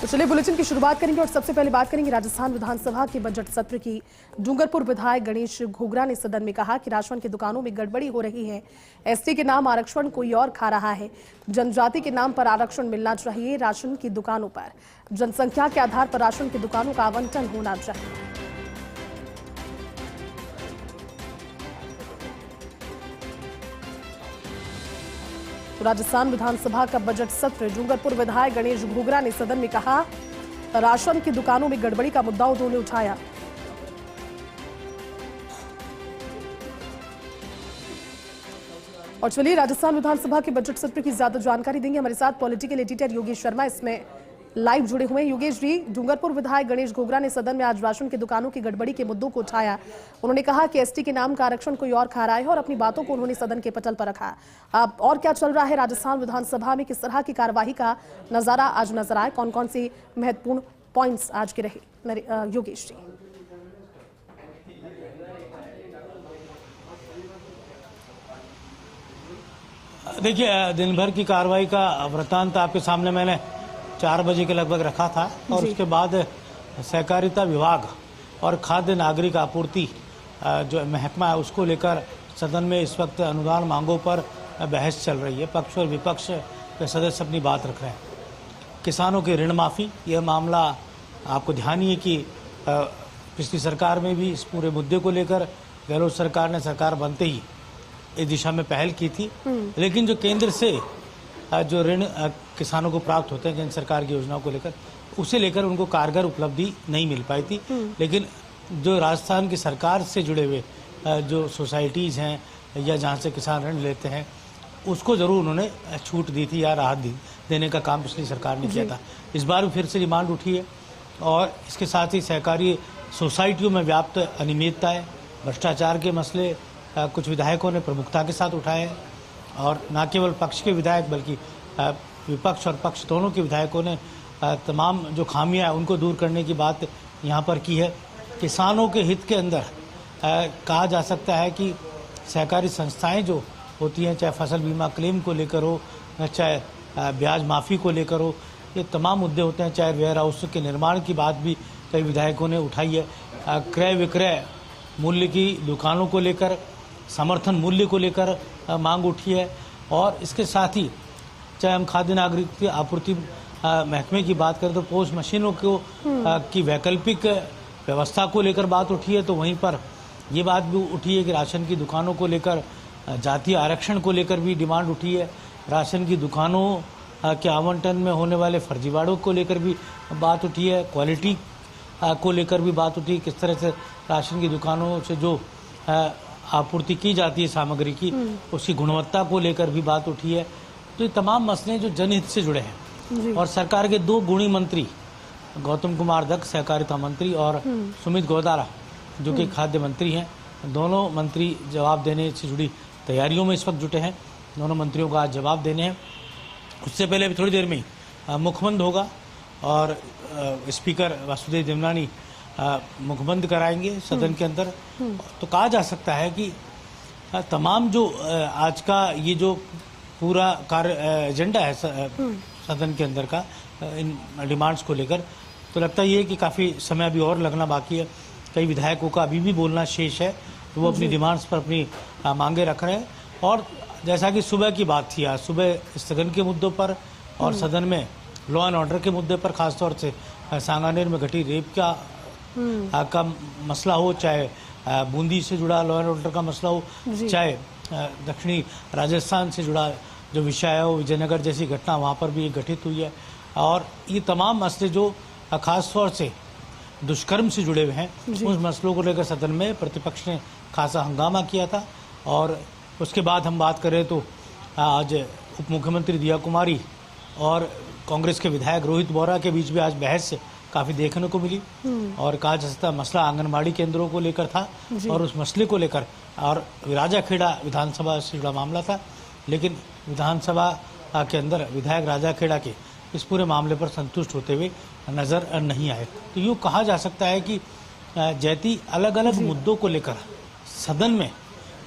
तो चलिए बुलेटिन की शुरुआत करेंगे और सबसे पहले बात करेंगे राजस्थान विधानसभा के बजट सत्र की। डूंगरपुर विधायक गणेश घोगरा ने सदन में कहा कि राशन की दुकानों में गड़बड़ी हो रही है। एसटी के नाम आरक्षण कोई और खा रहा है। जनजाति के नाम पर आरक्षण मिलना चाहिए। राशन की दुकानों पर जनसंख्या के आधार पर राशन की दुकानों का आवंटन होना चाहिए। राजस्थान विधानसभा का बजट सत्र। डूंगरपुर विधायक गणेश घोगरा ने सदन में कहा, राशन की दुकानों में गड़बड़ी का मुद्दा उन्होंने उठाया। और चलिए राजस्थान विधानसभा के बजट सत्र की ज्यादा जानकारी देंगे हमारे साथ पॉलिटिकल एडिटर योगेश शर्मा इसमें लाइव जुड़े हुए हैं। योगेश जी, डूंगरपुर विधायक गणेश घोगरा ने सदन में आज राशन की दुकानों की गड़बड़ी के मुद्दों को उठाया। उन्होंने कहा कि एसटी के नाम का आरक्षण कोई और खा रहा है और अपनी बातों को उन्होंने सदन के पटल पर रखा। अब और क्या चल रहा है राजस्थान विधानसभा में, किस तरह की कार्यवाही का नजारा आज नजर आए, कौन कौन सी महत्वपूर्ण पॉइंट्स आज के रहे, योगेश जी? देखिए, दिन भर की कार्रवाई का वृत्तांत आपके सामने मैंने 4 बजे के लगभग रखा था और उसके बाद सहकारिता विभाग और खाद्य नागरिक आपूर्ति जो महकमा है उसको लेकर सदन में इस वक्त अनुदान मांगों पर बहस चल रही है। पक्ष और विपक्ष के सदस्य अपनी बात रख रहे हैं। किसानों की ऋण माफ़ी, यह मामला आपको ध्यान ही है कि पिछली सरकार में भी इस पूरे मुद्दे को लेकर गहलोत सरकार ने सरकार बनते ही इस दिशा में पहल की थी, लेकिन जो केंद्र से जो ऋण किसानों को प्राप्त होते हैं केंद्र सरकार की योजनाओं को लेकर, उसे लेकर उनको कारगर उपलब्धि नहीं मिल पाई थी। लेकिन जो राजस्थान की सरकार से जुड़े हुए जो सोसाइटीज़ हैं या जहाँ से किसान ऋण लेते हैं उसको ज़रूर उन्होंने छूट दी थी या राहत देने का काम पिछली सरकार ने किया था। इस बार भी फिर से डिमांड उठी है और इसके साथ ही सहकारी सोसाइटियों में व्याप्त अनियमितताएँ, भ्रष्टाचार के मसले कुछ विधायकों ने प्रमुखता के साथ उठाए हैं और न केवल पक्ष के विधायक बल्कि विपक्ष और पक्ष दोनों के विधायकों ने तमाम जो खामियां हैं उनको दूर करने की बात यहाँ पर की है। किसानों के हित के अंदर कहा जा सकता है कि सहकारी संस्थाएं जो होती हैं, चाहे फसल बीमा क्लेम को लेकर हो, चाहे ब्याज माफ़ी को लेकर हो, ये तमाम मुद्दे होते हैं। चाहे वेयर हाउस के निर्माण की बात भी कई विधायकों ने उठाई है। क्रय विक्रय मूल्य की दुकानों को लेकर, समर्थन मूल्य को लेकर मांग उठी है और इसके साथ ही चाहे हम खाद्य नागरिक आपूर्ति महकमे की बात करें तो पोस्ट मशीनों को की वैकल्पिक व्यवस्था को लेकर बात उठी है। तो वहीं पर ये बात भी उठी है कि राशन की दुकानों को लेकर, जातीय आरक्षण को लेकर भी डिमांड उठी है। राशन की दुकानों के आवंटन में होने वाले फर्जीवाड़ों को लेकर भी बात उठी है। क्वालिटी को लेकर भी बात उठी, किस तरह से राशन की दुकानों से जो आपूर्ति की जाती है सामग्री की, उसकी गुणवत्ता को लेकर भी बात उठी है। तो ये तमाम मसले जो जनहित से जुड़े हैं और सरकार के 2 गुणी मंत्री गौतम कुमार दत्त सहकारिता मंत्री और सुमित गोदारा जो कि खाद्य मंत्री हैं, दोनों मंत्री जवाब देने से जुड़ी तैयारियों में इस वक्त जुटे हैं। दोनों मंत्रियों को आज जवाब देने हैं। उससे पहले अभी थोड़ी देर में मुखबंद होगा और स्पीकर वासुदेव देवनानी मुखबंद कराएंगे सदन के अंदर। तो कहा जा सकता है कि तमाम जो आज का ये जो पूरा कार्य एजेंडा है सदन के अंदर का इन डिमांड्स को लेकर, तो लगता ये है कि काफ़ी समय अभी और लगना बाकी है। कई विधायकों का अभी भी बोलना शेष है, तो वो अपनी डिमांड्स पर अपनी मांगे रख रहे हैं। और जैसा कि सुबह की बात थी, आज सुबह स्थगन के मुद्दों पर और सदन में लॉ एंड ऑर्डर के मुद्दे पर, खासतौर से सांगानेर में घटी रेप का मसला हो, चाहे बूंदी से जुड़ा लॉ एंड ऑर्डर का मसला हो, चाहे दक्षिणी राजस्थान से जुड़ा जो विषय है वो विजयनगर जैसी घटना वहाँ पर भी घटित हुई है। और ये तमाम मसले जो खासतौर से दुष्कर्म से जुड़े हुए हैं, उस मसलों को लेकर सदन में प्रतिपक्ष ने खासा हंगामा किया था। और उसके बाद हम बात करें तो आज उप मुख्यमंत्री दिया कुमारी और कांग्रेस के विधायक रोहित बोरा के बीच भी आज बहस काफ़ी देखने को मिली। और कहा जा सकता मसला आंगनबाड़ी केंद्रों को लेकर था और उस मसले को लेकर, और राजाखेड़ा विधानसभा से जुड़ा मामला था, लेकिन विधानसभा के अंदर विधायक राजाखेड़ा के इस पूरे मामले पर संतुष्ट होते हुए नज़र नहीं आए। तो यूँ कहा जा सकता है कि जैती अलग अलग मुद्दों को लेकर सदन में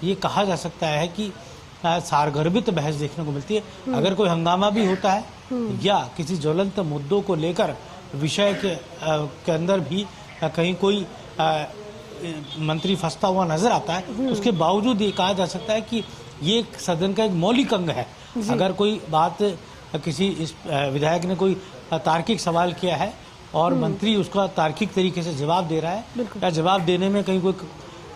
ये कहा जा सकता है कि सारगर्भित बहस देखने को मिलती है। अगर कोई हंगामा भी होता है या किसी ज्वलंत मुद्दों को लेकर विषय के अंदर भी कहीं कोई मंत्री फंसता हुआ नजर आता है, उसके बावजूद ये कहा जा सकता है कि ये एक सदन का एक मौलिक अंग है। अगर कोई बात किसी इस विधायक ने कोई तार्किक सवाल किया है और मंत्री उसका तार्किक तरीके से जवाब दे रहा है या जवाब देने में कहीं कोई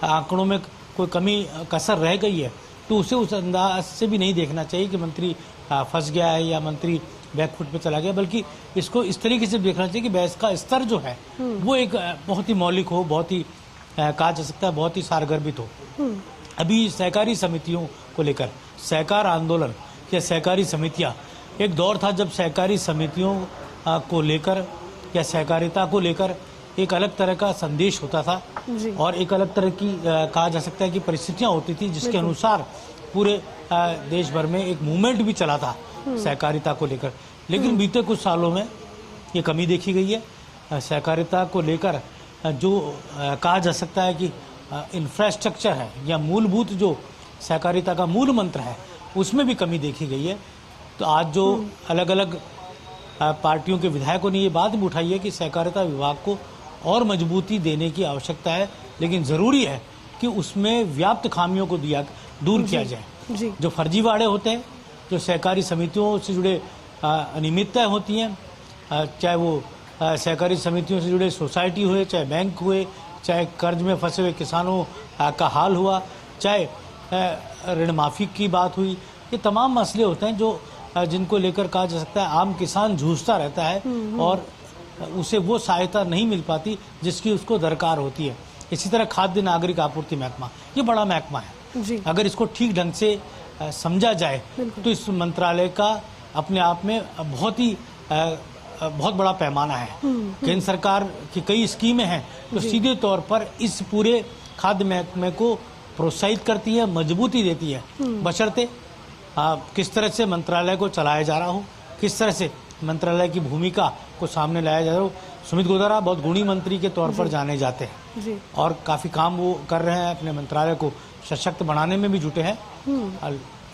आंकड़ों में कोई कमी कसर रह गई है, तो उसे उस अंदाज से भी नहीं देखना चाहिए कि मंत्री फंस गया है या मंत्री बैकफुट पे चला गया, बल्कि इसको इस तरीके से देखना चाहिए कि बहस का स्तर जो है वो एक बहुत ही मौलिक हो, बहुत ही कहा जा सकता है बहुत ही सारगर्भित हो। अभी सहकारी समितियों को लेकर सहकार आंदोलन या सहकारी समितियां, एक दौर था जब सहकारी समितियों को लेकर या सहकारिता को लेकर एक अलग तरह का संदेश होता था और एक अलग तरह की कहा जा सकता है कि परिस्थितियां होती थी जिसके अनुसार पूरे देश भर में एक मूवमेंट भी चला था सहकारिता को लेकर। लेकिन बीते कुछ सालों में ये कमी देखी गई है। सहकारिता को लेकर जो कहा जा सकता है कि इंफ्रास्ट्रक्चर है या मूलभूत जो सहकारिता का मूल मंत्र है उसमें भी कमी देखी गई है। तो आज जो अलग अलग पार्टियों के विधायकों ने ये बात भी उठाई है कि सहकारिता विभाग को और मजबूती देने की आवश्यकता है, लेकिन ज़रूरी है कि उसमें व्याप्त खामियों को दूर किया जाए। जो फर्जीवाड़े होते हैं, जो सहकारी समितियों से जुड़े अनियमितताएं होती हैं, चाहे वो सहकारी समितियों से जुड़े सोसाइटी हुए, चाहे बैंक हुए, चाहे कर्ज में फंसे हुए किसानों का हाल हुआ, चाहे ऋण माफी की बात हुई, ये तमाम मसले होते हैं जो जिनको लेकर कहा जा सकता है आम किसान जूझता रहता है और उसे वो सहायता नहीं मिल पाती जिसकी उसको दरकार होती है। इसी तरह खाद्य नागरिक आपूर्ति महकमा, ये बड़ा महकमा है, अगर इसको ठीक ढंग से समझा जाए तो इस मंत्रालय का अपने आप में बहुत बड़ा पैमाना है। केंद्र सरकार की कई स्कीमें हैं तो सीधे तौर पर इस पूरे खाद्य महकमे को प्रोत्साहित करती है, मजबूती देती है, बशर्ते किस तरह से मंत्रालय को चलाया जा रहा हो, किस तरह से मंत्रालय की भूमिका को सामने लाया जा रहा हो। सुमित गोदारा बहुत गुणी मंत्री के तौर पर जाने जाते हैं और काफ़ी काम वो कर रहे हैं, अपने मंत्रालय को सशक्त बनाने में भी जुटे हैं।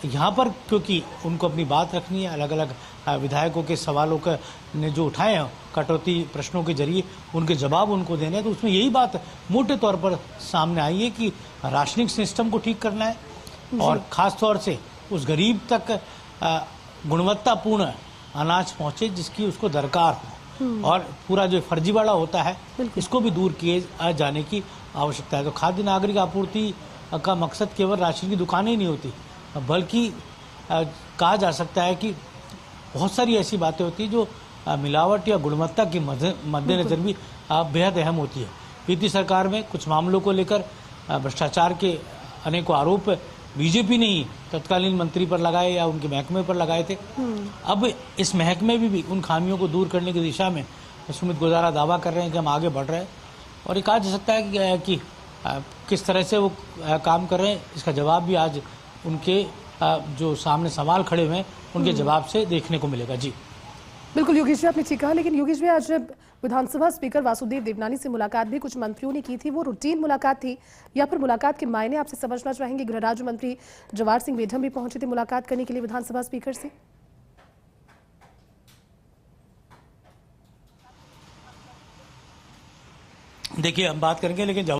यहाँ पर क्योंकि उनको अपनी बात रखनी है, अलग अलग विधायकों के सवालों का ने जो उठाए हैं कटौती प्रश्नों के जरिए उनके जवाब उनको देने हैं, तो उसमें यही बात मोटे तौर पर सामने आई है कि राशनिंग सिस्टम को ठीक करना है और ख़ास तौर से उस गरीब तक गुणवत्तापूर्ण अनाज पहुँचे जिसकी उसको दरकार हो, और पूरा जो फर्जीवाड़ा होता है इसको भी दूर किए जाने की आवश्यकता है। तो खाद्य नागरिक आपूर्ति का मकसद केवल राशन की दुकानें ही नहीं होती, बल्कि कहा जा सकता है कि बहुत सारी ऐसी बातें होती हैं जो मिलावट या गुणवत्ता के मद्देनजर भी बेहद अहम होती है। बीती सरकार में कुछ मामलों को लेकर भ्रष्टाचार के अनेकों आरोप बीजेपी ने ही तत्कालीन मंत्री पर लगाए या उनके महकमे पर लगाए थे। अब इस महकमे में भी उन खामियों को दूर करने की दिशा में सुमित गोदारा दावा कर रहे हैं कि हम आगे बढ़ रहे हैं, और ये कहा जा सकता है कि किस तरह से वो काम कर रहे हैं इसका जवाब भी आज उनके जो सामने सवाल खड़े हुए हैं उनके जवाब से देखने को मिलेगा। जी बिल्कुल योगेश जी, आपने ठीक कहा, लेकिन योगेश जी आज विधानसभा स्पीकर वासुदेव देवनानी से मुलाकात भी कुछ मंत्रियों ने की थी, वो रूटीन मुलाकात थी या फिर मुलाकात के मायने आपसे समझना चाहेंगे? गृह राज्य मंत्री जवाहर सिंह मेढम भी पहुंचे थे मुलाकात करने के लिए विधानसभा स्पीकर से। देखिए हम बात करेंगे, लेकिन